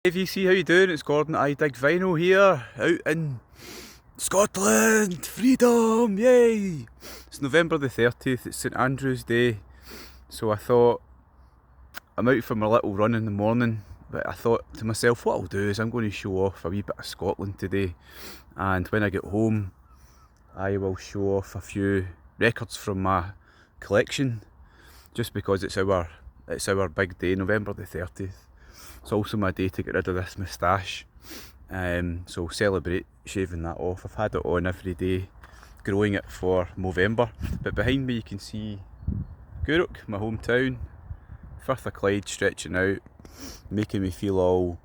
If you see how you doing, it's Gordon I Dig Vinyl here, out in Scotland! Freedom! Yay! It's November the 30th, it's St Andrew's Day, so I thought I'm out for my little run in the morning, but I thought to myself, what I'll do is I'm going to show off a wee bit of Scotland today, and when I get home I will show off a few records from my collection, just because it's our big day, November the 30th. It's also my day to get rid of this moustache, so celebrate shaving that off. I've had it on every day, growing it for Movember. But behind me you can see Gourock, my hometown, Firth of Clyde stretching out, making me feel all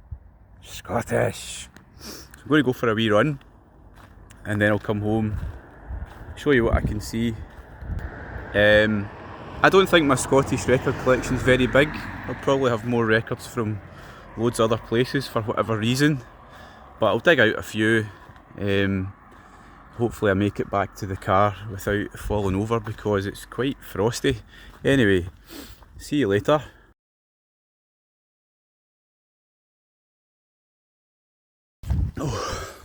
Scottish. So I'm going to go for a wee run, and then I'll come home, show you what I can see. I don't think my Scottish record collection is very big. I'll probably have more records from loads of other places for whatever reason, but I'll dig out a few. Hopefully I make it back to the car without falling over because it's quite frosty. Anyway, see you later. Oh,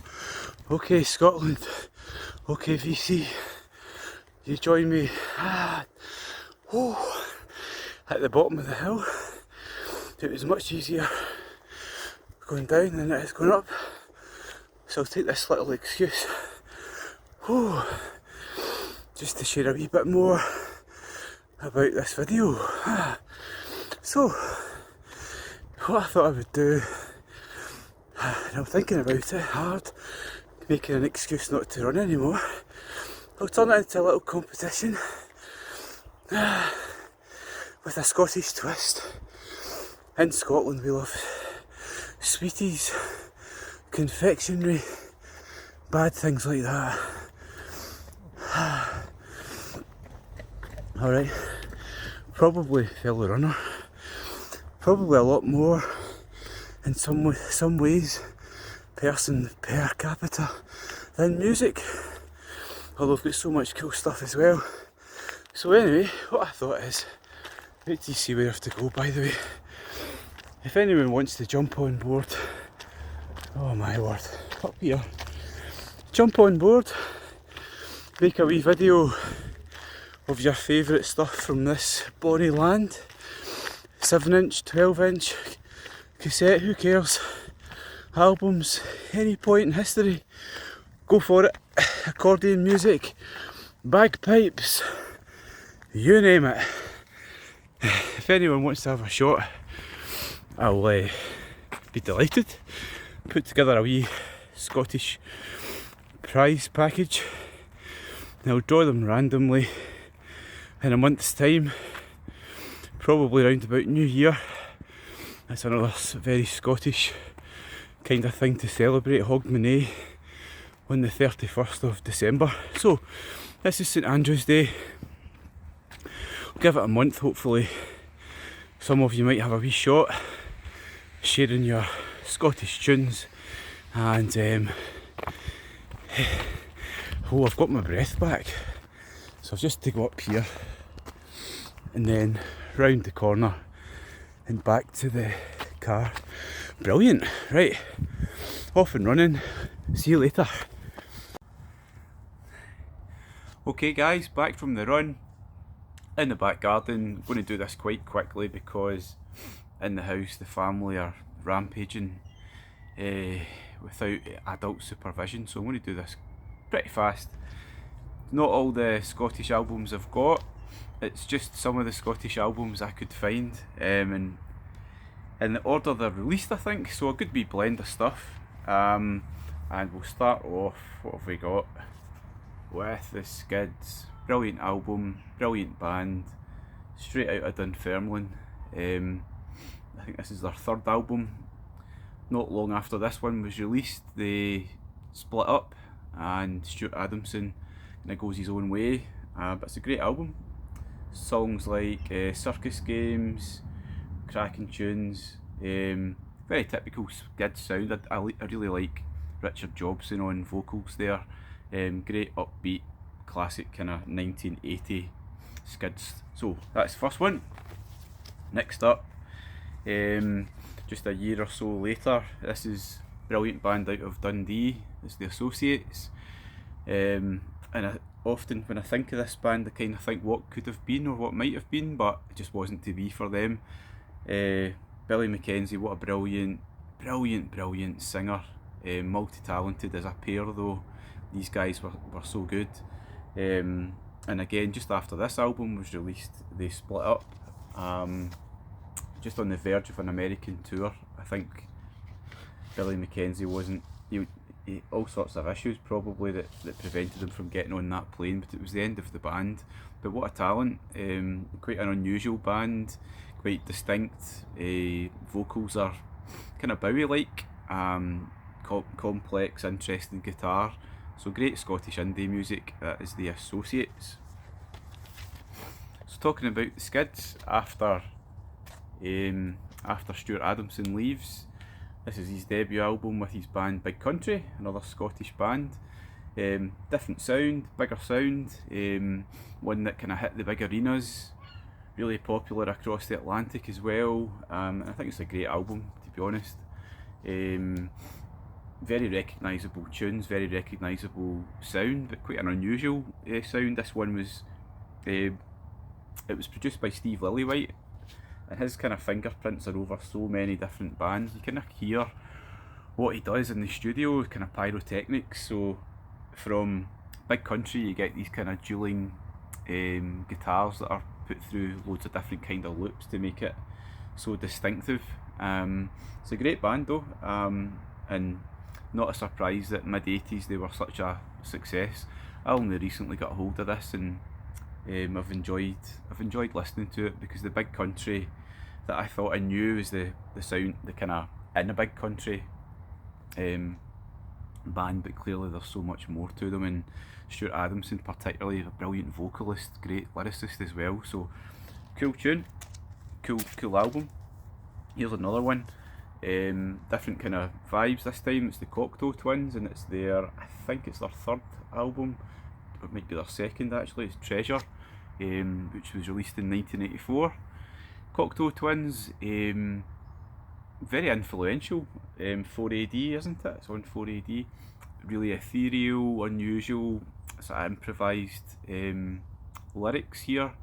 okay Scotland, okay VC, you join me at the bottom of the hill. It was much easier going down than it is going up, so I'll take this little excuse just to share a wee bit more about this video. So what I thought I would do, and I'm thinking about it hard, making an excuse not to run anymore, I'll turn it into a little competition with a Scottish twist. In Scotland we love sweeties, confectionery, bad things like that. Alright, probably fellow runner, probably a lot more in some ways person per capita than music, although I've got so much cool stuff as well. So anyway, what I thought is, wait till you see where I have to go, by the way. If anyone wants to jump on board, oh my word, up here, jump on board, make a wee video of your favourite stuff from this bonny land, 7-inch, 12-inch, cassette, who cares, albums, any point in history, go for it, accordion music, bagpipes, you name it. If anyone wants to have a shot, I'll be delighted. Put together a wee Scottish prize package, and I'll draw them randomly in a month's time, probably round about New Year. That's another very Scottish kind of thing to celebrate, Hogmanay on the 31st of December. So this is St Andrew's Day. I'll give it a month, hopefully some of you might have a wee shot sharing your Scottish tunes, and oh, I've got my breath back, so I've just to go up here and then round the corner and back to the car. Brilliant. Right, off and running, see you later. Okay guys, back from the run in the back garden. I'm going to do this quite quickly because in the house the family are rampaging without adult supervision, so I'm going to do this pretty fast. Not all the Scottish albums I've got, it's just some of the Scottish albums I could find, and in the order they're released I think, so a good wee blend of stuff. And we'll start off, what have we got, with the Skids. Brilliant album, brilliant band, straight out of Dunfermline. I think this is their third album. Not long after this one was released they split up and Stuart Adamson kind of goes his own way, but it's a great album. Songs like Circus Games, cracking tunes, very typical Skids sound. I really like Richard Jobson on vocals there. Great upbeat classic kind of 1980 Skids. So that's the first one. Next up, just a year or so later. This is a brilliant band out of Dundee. It's the Associates. And often when I think of this band, I kind of think what could have been or what might have been, but it just wasn't to be for them. Billy Mackenzie, what a brilliant singer. Multi-talented as a pair though. These guys were so good. And again, just after this album was released, they split up. Just on the verge of an American tour. I think Billy Mackenzie wasn't, he all sorts of issues probably that prevented him from getting on that plane, but it was the end of the band. But what a talent, quite an unusual band, quite distinct, vocals are kind of Bowie-like, complex, interesting guitar, so great Scottish indie music. That is the Associates. So talking about the Skids, after Stuart Adamson leaves, this is his debut album with his band Big Country, another Scottish band. Different sound, bigger sound, one that kind of hit the big arenas, really popular across the Atlantic as well. And I think it's a great album, to be honest. Very recognisable tunes, very recognisable sound, but quite an unusual sound. This one was, it was produced by Steve Lillywhite, and his kind of fingerprints are over so many different bands. You kind of hear what he does in the studio, kind of pyrotechnics. So from Big Country you get these kind of dueling guitars that are put through loads of different kind of loops to make it so distinctive. It's a great band though, and not a surprise that mid-80s they were such a success. I only recently got a hold of this, and I've enjoyed listening to it, because the Big Country that I thought I knew was the sound, the kind of in a Big Country band, but clearly there's so much more to them. And Stuart Adamson particularly, a brilliant vocalist, great lyricist as well. So cool tune, cool album. Here's another one, different kind of vibes this time. It's the Cocteau Twins, and it's I think it's their third album, it might be their second actually. It's Treasure, which was released in 1984. Cocteau Twins, very influential, 4AD, isn't it? It's on 4AD. Really ethereal, unusual, sort of improvised lyrics here.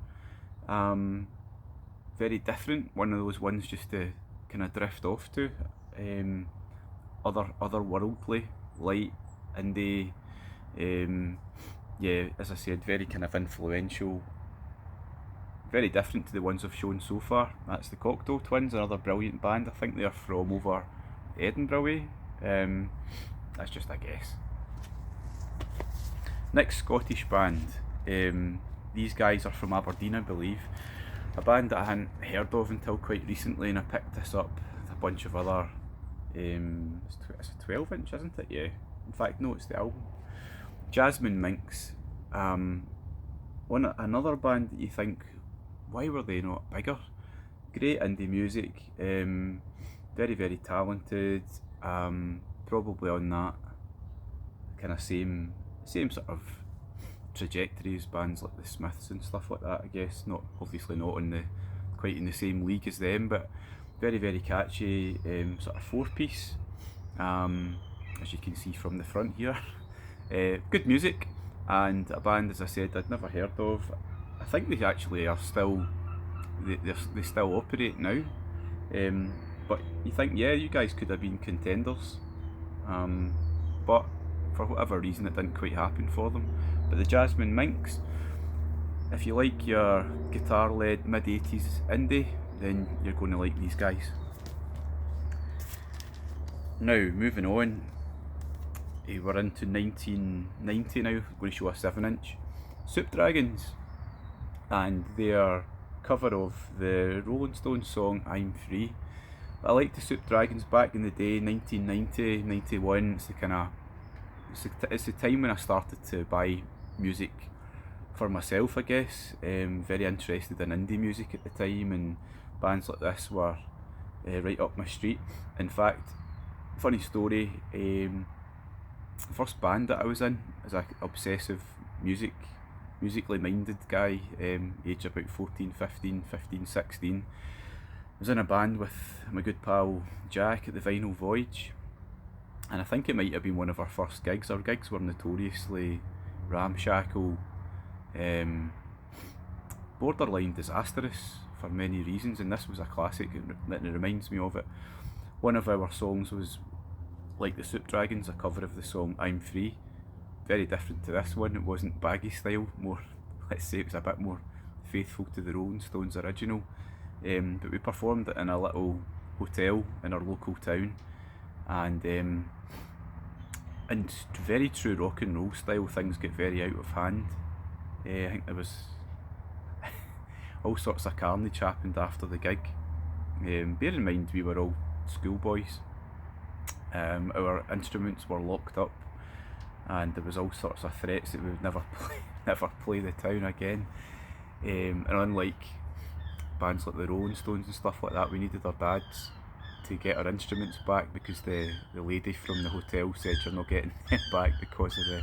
Very different, one of those ones just to kind of drift off to. Otherworldly, light, indie. Yeah, as I said, very kind of influential, very different to the ones I've shown so far. That's the Cocteau Twins, another brilliant band. I think they're from over Edinburgh way. That's just a guess. Next Scottish band, these guys are from Aberdeen, I believe. A band that I hadn't heard of until quite recently, and I picked this up with a bunch of other, it's a 12-inch, isn't it? Yeah, in fact no, it's the album. Jasmine, Minks, another band that you think, why were they not bigger? Great indie music, very talented, probably on that kind of same sort of trajectory as bands like the Smiths and stuff like that, I guess. Obviously not quite in the same league as them, but very catchy, sort of 4-piece, as you can see from the front here. Good music, and a band, as I said, I'd never heard of. I think they actually are still, they still operate now, but you think, yeah, you guys could have been contenders, but for whatever reason it didn't quite happen for them. But the Jasmine Minks, if you like your guitar-led mid-80s indie, then you're going to like these guys. Now, moving on, we're into 1990 now. I'm going to show a 7-inch. Soup Dragons, and their cover of the Rolling Stones song I'm Free. I liked the Soup Dragons back in the day, 1990, 91. It's the time when I started to buy music for myself, I guess. Very interested in indie music at the time, and bands like this were right up my street. In fact, funny story, the first band that I was in as an obsessive musically minded guy, age about 14, 15, 16, was in a band with my good pal Jack at the Vinyl Voyage, and I think it might have been one of our first gigs. Our gigs were notoriously ramshackle, borderline disastrous for many reasons, and this was a classic, and it reminds me of it. One of our songs was Like the Soup Dragons, a cover of the song I'm Free. Very different to this one. It wasn't baggy style, more, let's say it was a bit more faithful to the Rolling Stones original. But we performed it in a little hotel in our local town, and in very true rock and roll style, things get very out of hand. I think there was all sorts of carnage happened after the gig. Bear in mind we were all schoolboys. Our instruments were locked up, and there was all sorts of threats that we would never play the town again. And unlike bands like the Rolling Stones and stuff like that, we needed our dads to get our instruments back, because the lady from the hotel said you're not getting them back because of the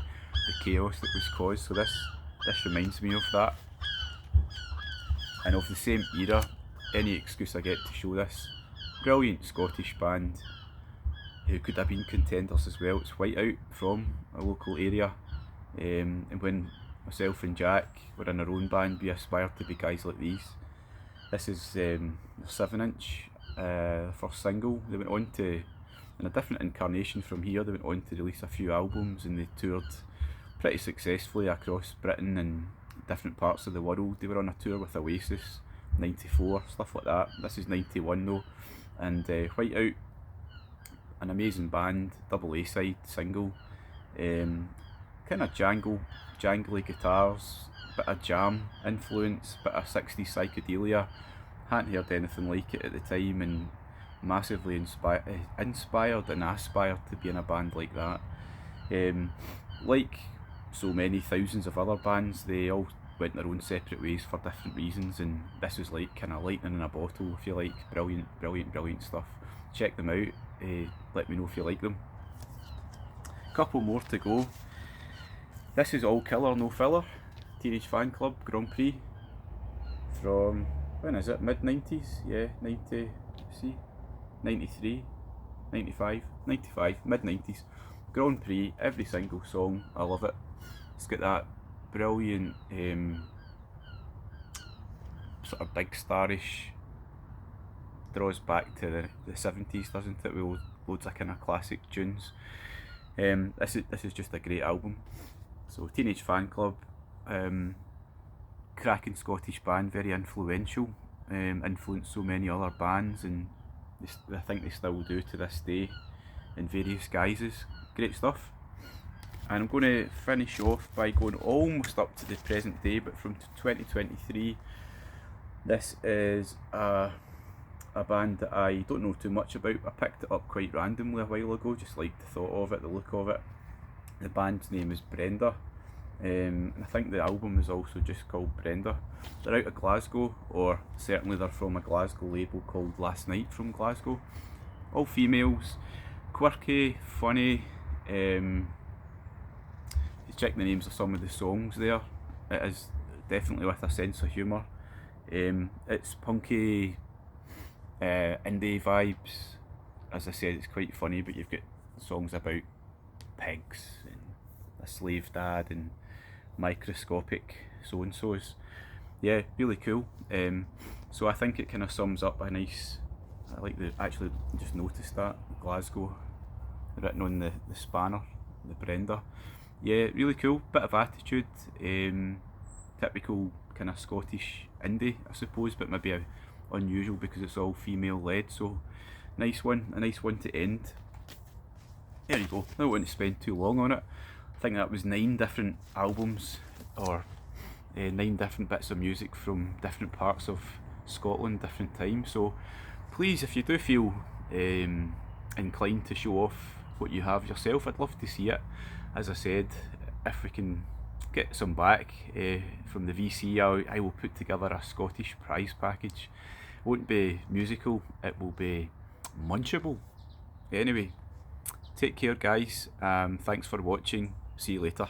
chaos that was caused. So this reminds me of that, and of the same era. Any excuse I get to show this brilliant Scottish band who could have been contenders as well. It's Whiteout from a local area, and when myself and Jack were in our own band, we aspired to be guys like these. This is the 7-inch, first single. They went on to, in a different incarnation from here, they went on to release a few albums, and they toured pretty successfully across Britain and different parts of the world. They were on a tour with Oasis, 94, stuff like that. This is 91 though, and Whiteout, an amazing band, double A-side single, kind of jangly guitars, bit of jam influence, bit of 60s psychedelia. Hadn't heard anything like it at the time, and massively inspired and aspired to be in a band like that. Like so many thousands of other bands, they all went their own separate ways for different reasons, and this was like kind of lightning in a bottle, if you like. Brilliant stuff. Check them out. Let me know if you like them. Couple more to go. This is All Killer No Filler, Teenage Fanclub Grand Prix from, when is it, mid-90s? Yeah, 93, 95, mid-90s. Grand Prix, every single song, I love it. It's got that brilliant sort of big starish, draws back to the 70s, doesn't it, with loads of kind of classic tunes. This is just a great album. So Teenage Fanclub, cracking Scottish band, very influential, influenced so many other bands, and I think they still do to this day in various guises. Great stuff. And I'm going to finish off by going almost up to the present day, but from 2023. This is a band that I don't know too much about. I picked it up quite randomly a while ago, just liked the thought of it, the look of it. The band's name is Brenda, and I think the album is also just called Brenda. They're out of Glasgow, or certainly they're from a Glasgow label called Last Night from Glasgow. All females, quirky, funny. You check the names of some of the songs there, it is definitely with a sense of humour. It's punky, indie vibes. As I said, it's quite funny, but you've got songs about pigs and a slave dad and microscopic so-and-sos. Yeah, really cool. So I think it kind of sums up a nice, I like actually just noticed that, Glasgow written on the spanner, the Brenda. Yeah, really cool, bit of attitude, typical kind of Scottish indie, I suppose, but maybe unusual because it's all female led. So nice one, a nice one to end. There you go. I don't want to spend too long on it. I think that was 9 different albums, or 9 different bits of music from different parts of Scotland, different times. So please, if you do feel inclined to show off what you have yourself, I'd love to see it. As I said, if we can get some back from the VC, I will put together a Scottish prize package. It won't be musical, it will be munchable. Anyway, take care guys, thanks for watching, see you later.